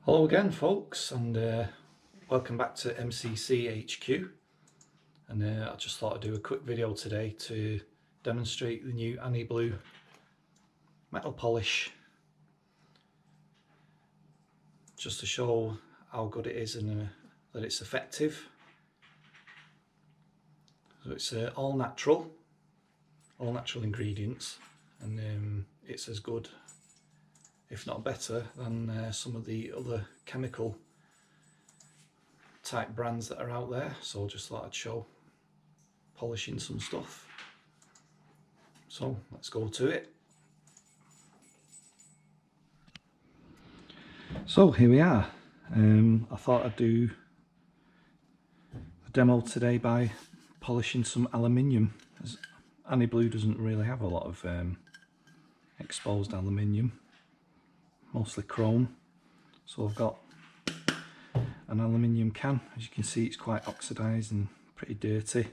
Hello again folks, and welcome back to MCC HQ. And I just thought I'd do a quick video today to demonstrate the new Annie Blue metal polish, just to show how good it is and that it's effective. So it's all natural ingredients, and it's as good, if not better, than some of the other chemical type brands that are out there. So just thought I'd show polishing some stuff. So let's go to it. So here we are. I thought I'd do a demo today by polishing some aluminium, as Annie Blue doesn't really have a lot of exposed aluminium, mostly chrome. So I've got an aluminium can. As you can see, it's quite oxidised and pretty dirty,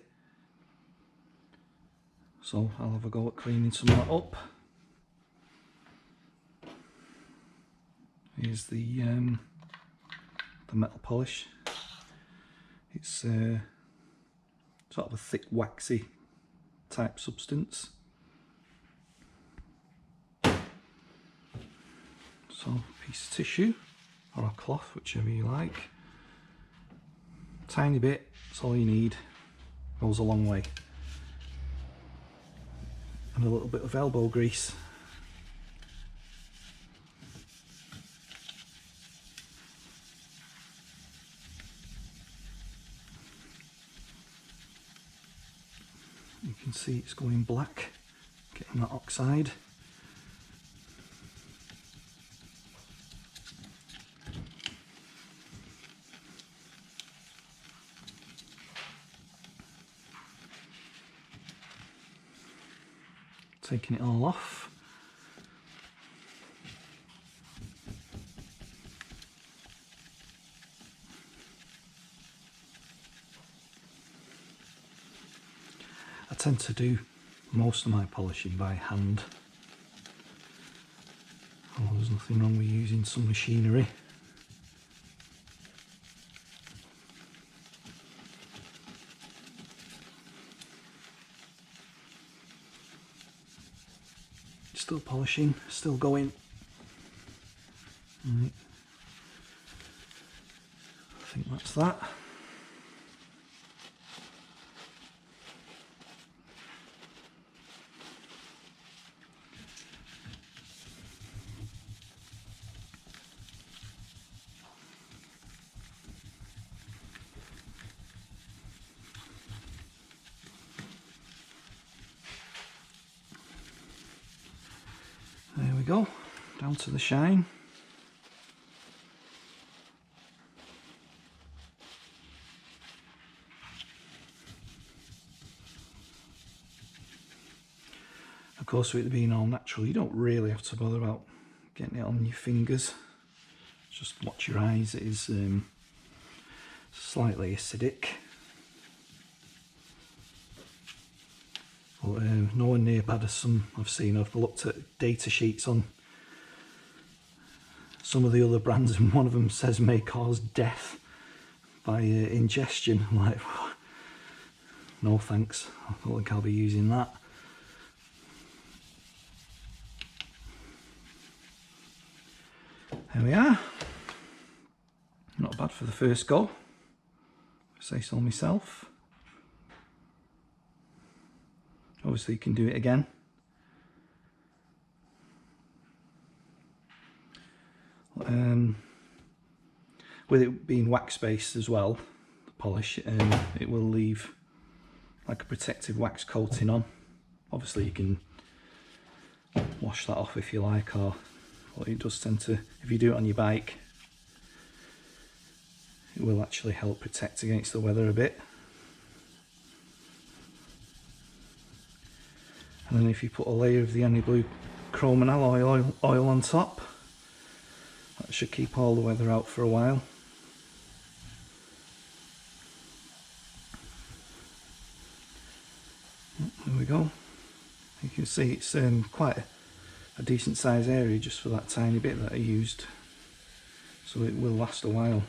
so I'll have a go at cleaning some of that up. Here's the metal polish. It's sort of a thick waxy type substance. So a piece of tissue or a cloth, whichever you like. Tiny bit, that's all you need, goes a long way. And a little bit of elbow grease. You can see it's going black, getting that oxide. Taking it all off. I tend to do most of my polishing by hand. Oh, there's nothing wrong with using some machinery. Still polishing, still going. Right. I think that's that. There we go, down to the shine. Of course, with it being all natural, you don't really have to bother about getting it on your fingers. Just watch your eyes. It is slightly acidic, but nowhere near bad as some I've seen. I've looked at data sheets on some of the other brands, and one of them says may cause death by ingestion. I'm like, no thanks, I don't think I'll be using that. There we are. Not bad for the first go, if I say so myself. Obviously you can do it again. With it being wax based as well, the polish, it will leave like a protective wax coating on. Obviously you can wash that off if you like, or it does tend to, if you do it on your bike, it will actually help protect against the weather a bit. And then if you put a layer of the Annie Blue chrome and alloy oil on top, that should keep all the weather out for a while. There we go. You can see it's quite a decent size area just for that tiny bit that I used. so it will last a while.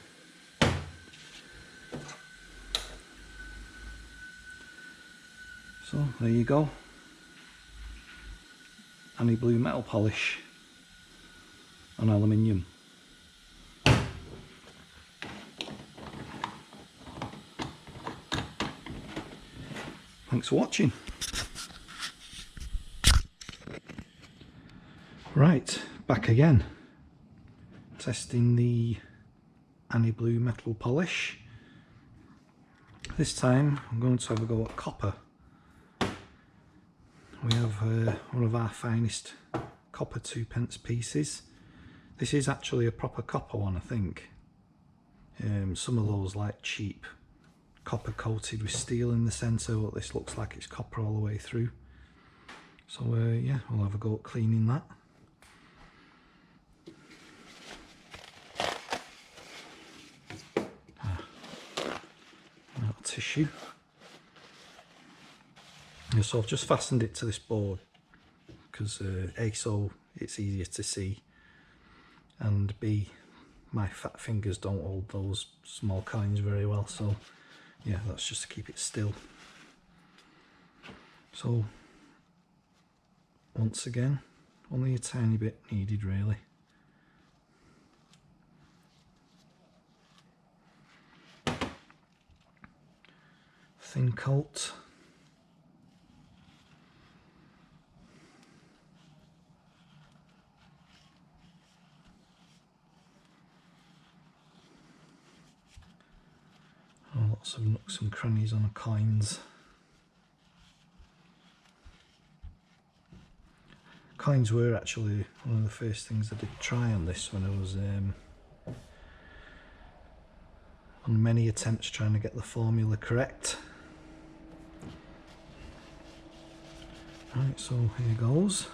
So there you go, honey blue metal polish on aluminium. Thanks for watching. Right, back again, testing the honey blue metal polish. This time I'm going to have a go at copper. We have one of our finest copper 2p pieces. This is actually a proper copper one, I think. Some of those like cheap copper coated with steel in the centre, but this looks like it's copper all the way through. So yeah, we'll have a go at cleaning that. Tissue. Yeah, so I've just fastened it to this board because A, so it's easier to see, and B, my fat fingers don't hold those small coins very well, so yeah, that's just to keep it still. So once again, only a tiny bit needed really. Thin coat. Oh, lots of nooks and crannies on the coins. Coins were actually one of the first things I did try on this when I was on many attempts trying to get the formula correct. Right, so here goes.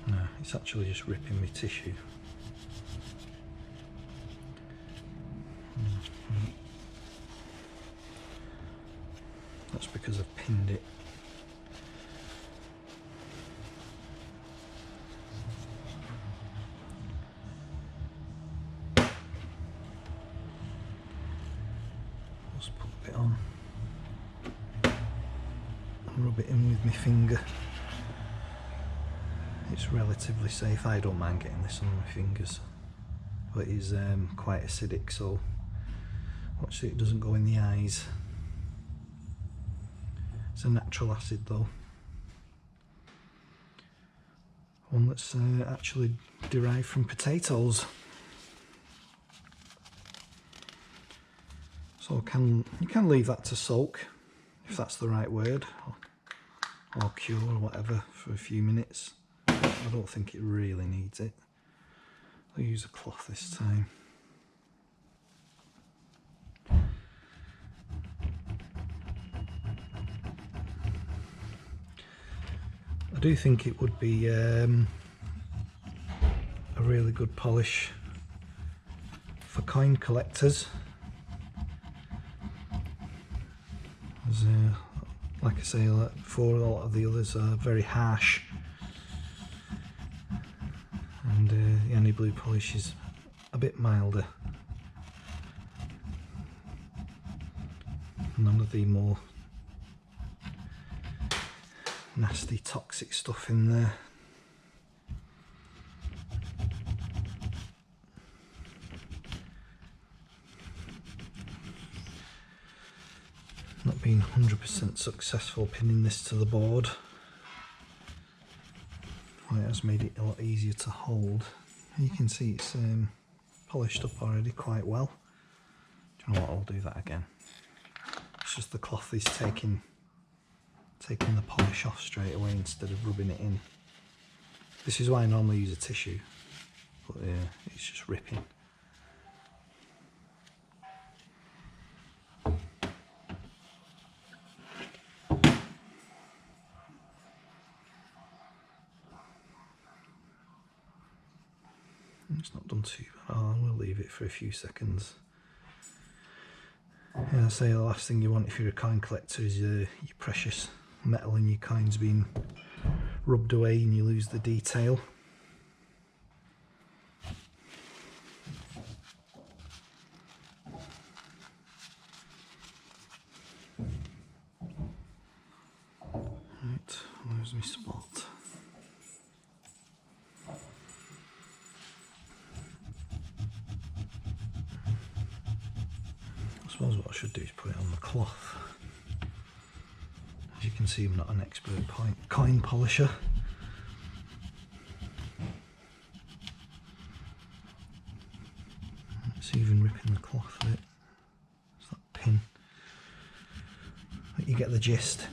No, it's actually just ripping my tissue. That's because I've pinned it. Just put a bit on and rub it in with my finger. It's relatively safe. I don't mind getting this on my fingers, but it is quite acidic, so watch that it doesn't go in the eyes. It's a natural acid though, one that's actually derived from potatoes. So you can leave that to soak, if that's the right word, or cure or whatever, for a few minutes. I don't think it really needs it. I'll use a cloth this time. I do think it would be a really good polish for coin collectors. As, like I say before, a lot of the others are very harsh, and the honey blue polish is a bit milder. None of the more nasty toxic stuff in there. Not being 100% successful pinning this to the board. Well, it has made it a lot easier to hold. You can see it's polished up already quite well. Do you know what, I'll do that again. It's just the cloth is taking the polish off straight away instead of rubbing it in. This is why I normally use a tissue, but it's just ripping. It's not done too bad. We'll leave it for a few seconds. Yeah, I say the last thing you want if you're a coin collector is your precious metal in your coins being rubbed away and you lose the detail. Right, where's my spot? I suppose what I should do is put it on the cloth. As you can see, I'm not an expert coin polisher. It's even ripping the cloth a bit. It's that pin. But you get the gist.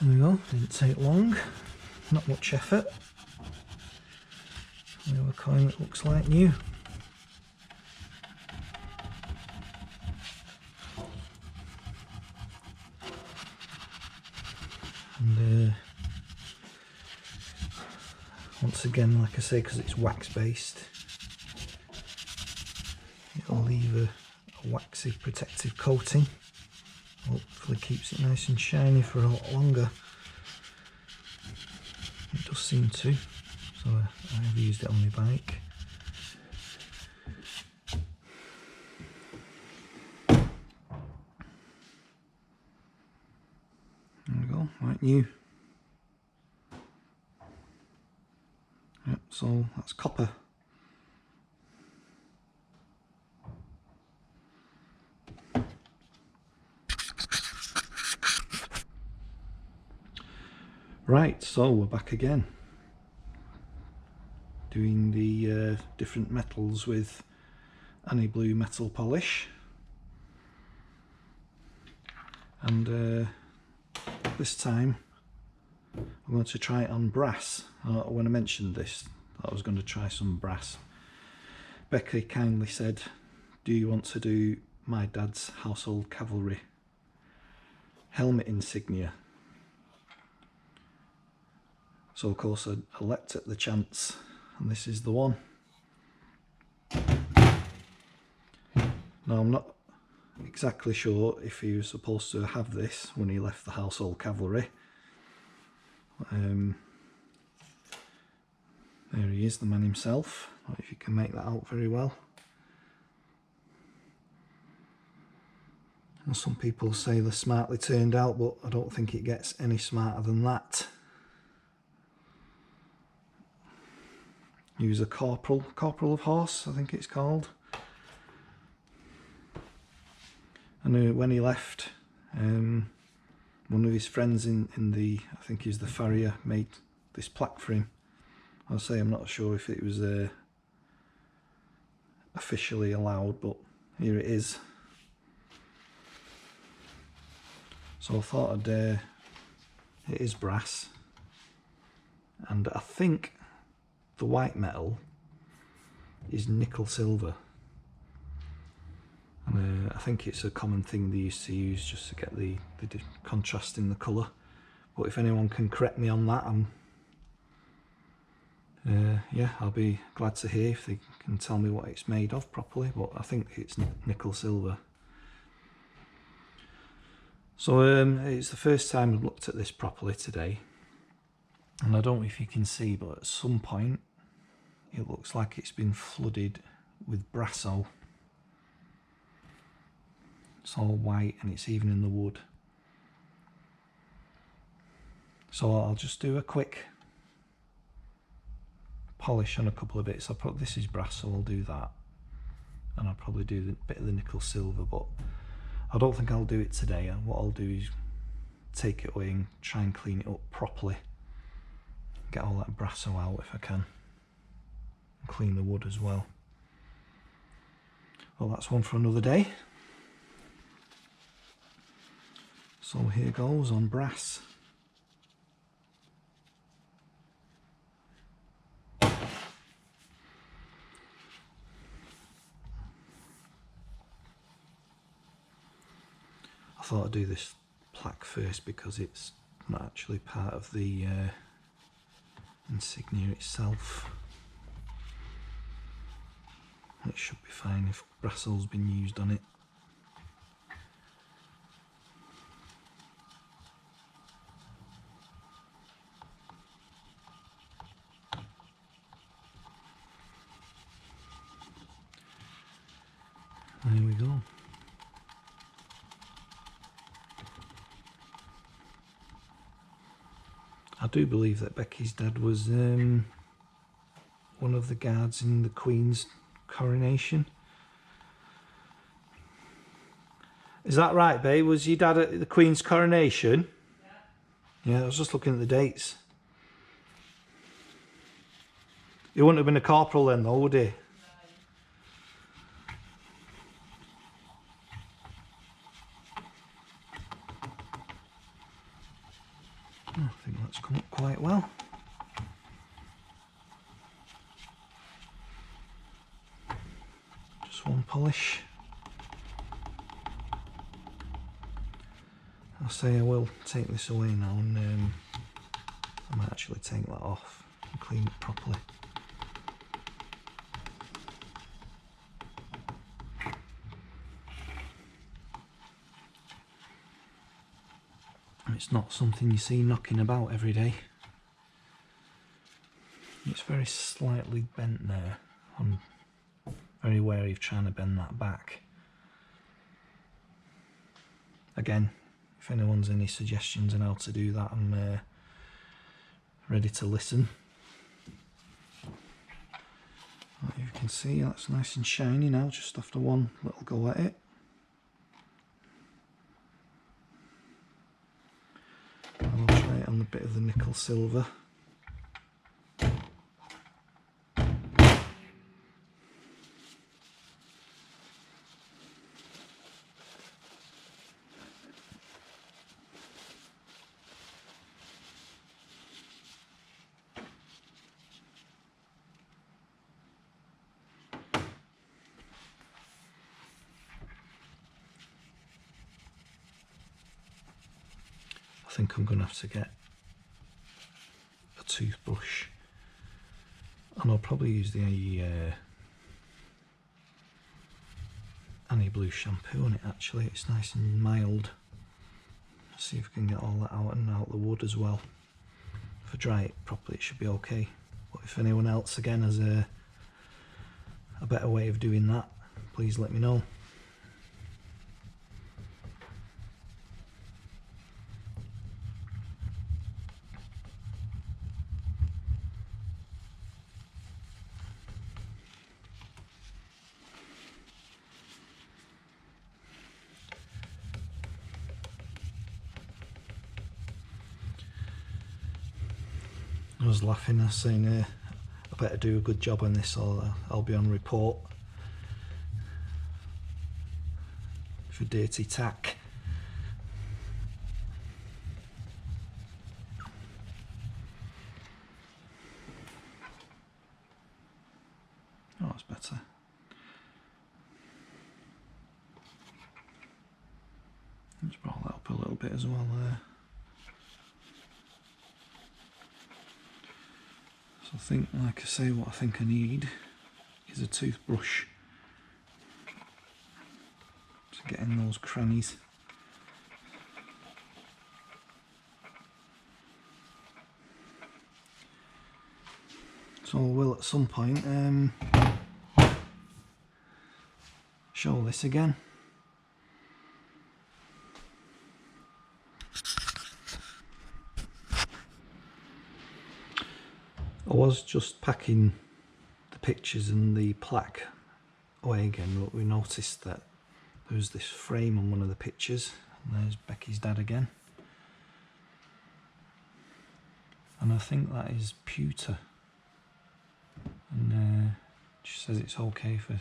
There we go, didn't take long, not much effort. We have a coin that looks like new. And once again, like I say, because it's wax based, it'll leave a waxy protective coating. Hopefully keeps it nice and shiny for a lot longer. It does seem to, so I have used it on my bike. There we go, right new. Yep, so that's copper. Right, so we're back again, doing the different metals with Annie Blue metal polish, and this time I'm going to try it on brass. When I mentioned this, I was going to try some brass. Becky kindly said, do you want to do my dad's household cavalry helmet insignia? So of course I leapt at the chance, and this is the one. Now I'm not exactly sure if he was supposed to have this when he left the household cavalry. There he is, the man himself. I don't know if you can make that out very well. And some people say they're smartly turned out, but I don't think it gets any smarter than that. He was a corporal of horse, I think it's called. And when he left, one of his friends in the, I think he's the farrier, made this plaque for him. I'll say I'm not sure if it was officially allowed, but here it is. So I thought it is brass, and I think the white metal is nickel silver, and I think it's a common thing they used to use just to get the contrast in the colour. But if anyone can correct me on that, yeah, I'll be glad to hear if they can tell me what it's made of properly, but I think it's nickel silver. So it's the first time I've looked at this properly today, and I don't know if you can see, but at some point it looks like it's been flooded with brasso. It's all white and it's even in the wood. So I'll just do a quick polish on a couple of bits. This is brass, so I'll do that, and I'll probably do a bit of the nickel silver, but I don't think I'll do it today. What I'll do is take it away and try and clean it up properly, get all that brasso out if I can, and clean the wood as well. Well, that's one for another day. So here goes on brass. I thought I'd do this plaque first because it's not actually part of the insignia itself. It should be fine if Brassol's been used on it. There we go. I do believe that Becky's dad was one of the guards in the Queen's coronation. Is that right, babe? Was your dad at the Queen's coronation? Yeah. Yeah, I was just looking at the dates. He wouldn't have been a corporal then though, would he? I think that's come up quite well. Just one polish. I'll say I will take this away now and I might actually take that off and clean it properly. It's not something you see knocking about every day. It's very slightly bent there. I'm very wary of trying to bend that back. Again, if anyone's any suggestions on how to do that, I'm ready to listen. Like you can see, that's nice and shiny now, just after one little go at it. I'll try it on the bit of the nickel silver. I think I'm going to have to get a toothbrush, and I'll probably use the Annie Blue shampoo on it. Actually, it's nice and mild. See if we can get all that out and out the wood as well. If I dry it properly, it should be okay. But if anyone else again has a better way of doing that, please let me know. I was laughing, I was saying I better do a good job on this or I'll be on report for dirty tack. Oh, that's better. Let's roll that up a little bit as well there. So I think, like I say, what I think I need is a toothbrush to get in those crannies. So I will at some point show this again. I was just packing the pictures and the plaque away again, but we noticed that there was this frame on one of the pictures, and there's Becky's dad again. And I think that is pewter. And she says it's okay for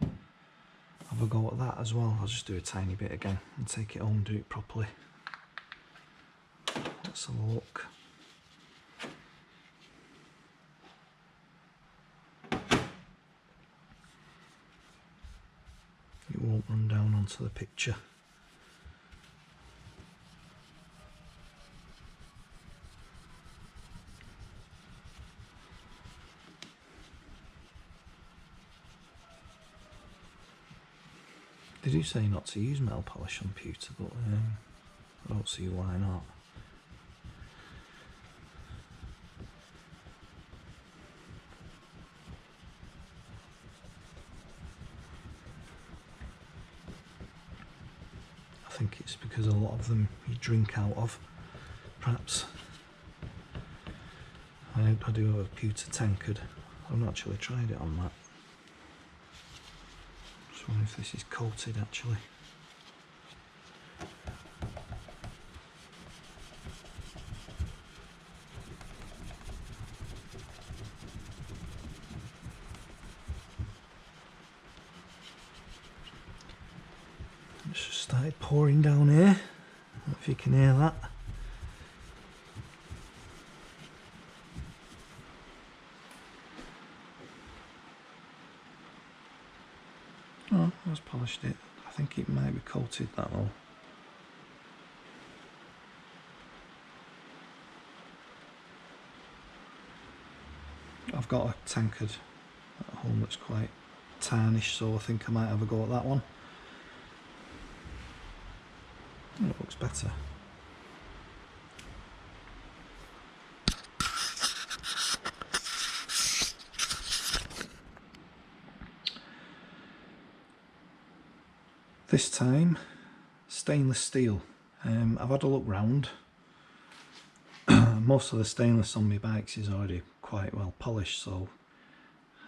have a go at that as well. I'll just do a tiny bit again and take it home and do it properly. Let's have a look. It won't run down onto the picture. They do say not to use metal polish on pewter, but I don't see why not. I think it's because a lot of them you drink out of, perhaps. I do have a pewter tankard. I've not actually tried it on that. Just wonder if this is coated actually. It's just started pouring down here. I don't know if you can hear that. Oh, I was polished it. I think it might be coated that all. I've got a tankard at home that's quite tarnished, so I think I might have a go at that one. Oh, it looks better. This time, stainless steel. I've had a look round. Most of the stainless on my bikes is already quite well polished, so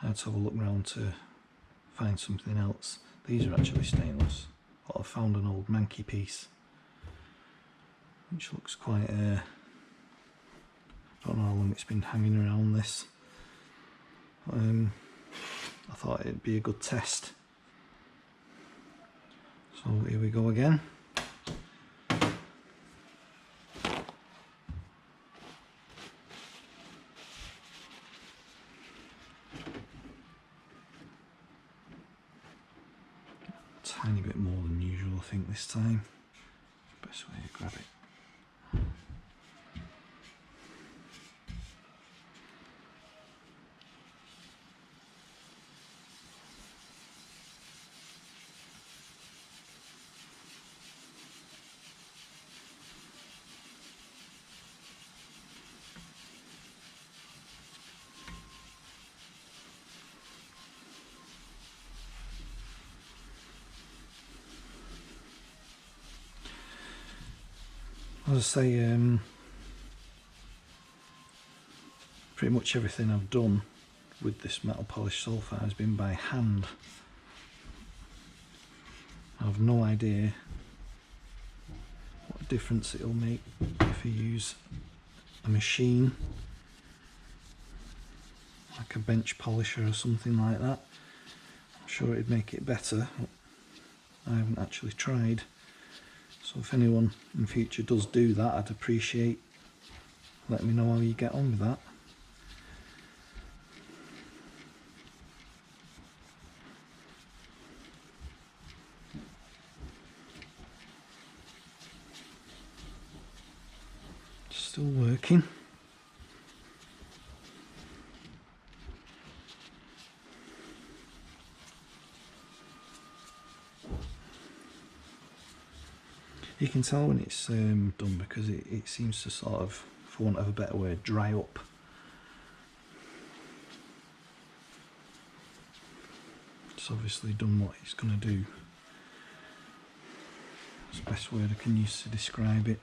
I had to have a look round to find something else. These are actually stainless, but I found an old manky piece, which looks quite, I don't know how long it's been hanging around this. I thought it'd be a good test. So here we go again. Tiny bit more than usual, I think, this time. Best way to grab it. As I say, pretty much everything I've done with this metal polish so far has been by hand. I have no idea what difference it'll make if you use a machine, like a bench polisher or something like that. I'm sure it'd make it better, but I haven't actually tried. So if anyone in future does do that, I'd appreciate letting me know how you get on with that. Still working. You can tell when it's done because it seems to sort of, for want of a better word, dry up. It's obviously done what it's going to do. That's the best word I can use to describe it.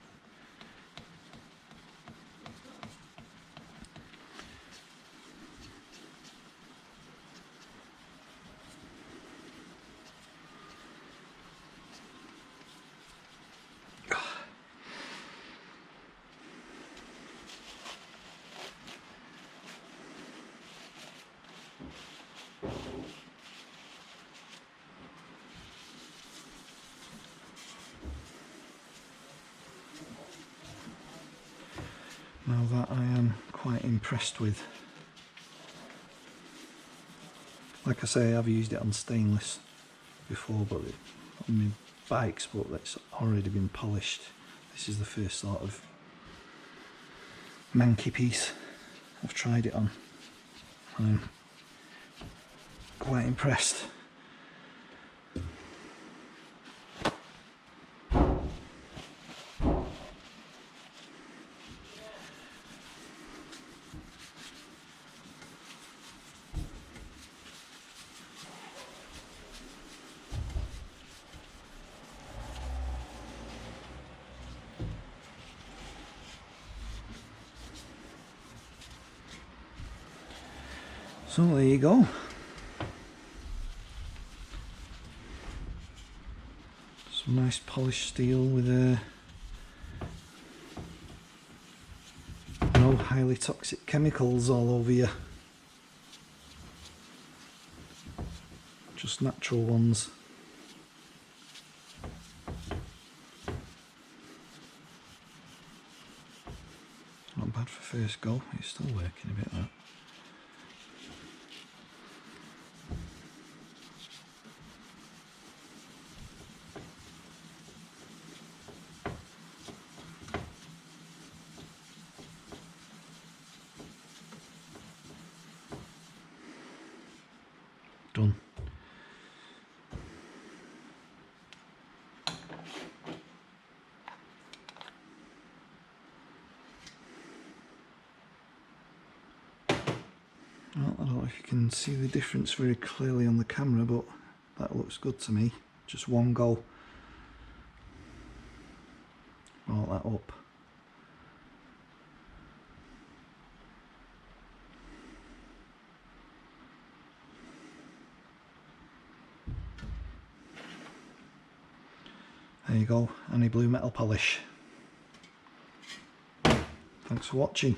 Now that I am quite impressed with. Like I say, I've used it on stainless before, but on my bikes, but it's already been polished. This is the first sort of manky piece I've tried it on. I'm quite impressed. So there you go. Some nice polished steel with no highly toxic chemicals all over you. Just natural ones. Not bad for first go, it's still working a bit that. Done. Well, I don't know if you can see the difference very clearly on the camera, but that looks good to me. Just one go. Roll that up. There you go, any blue metal polish. Thanks for watching.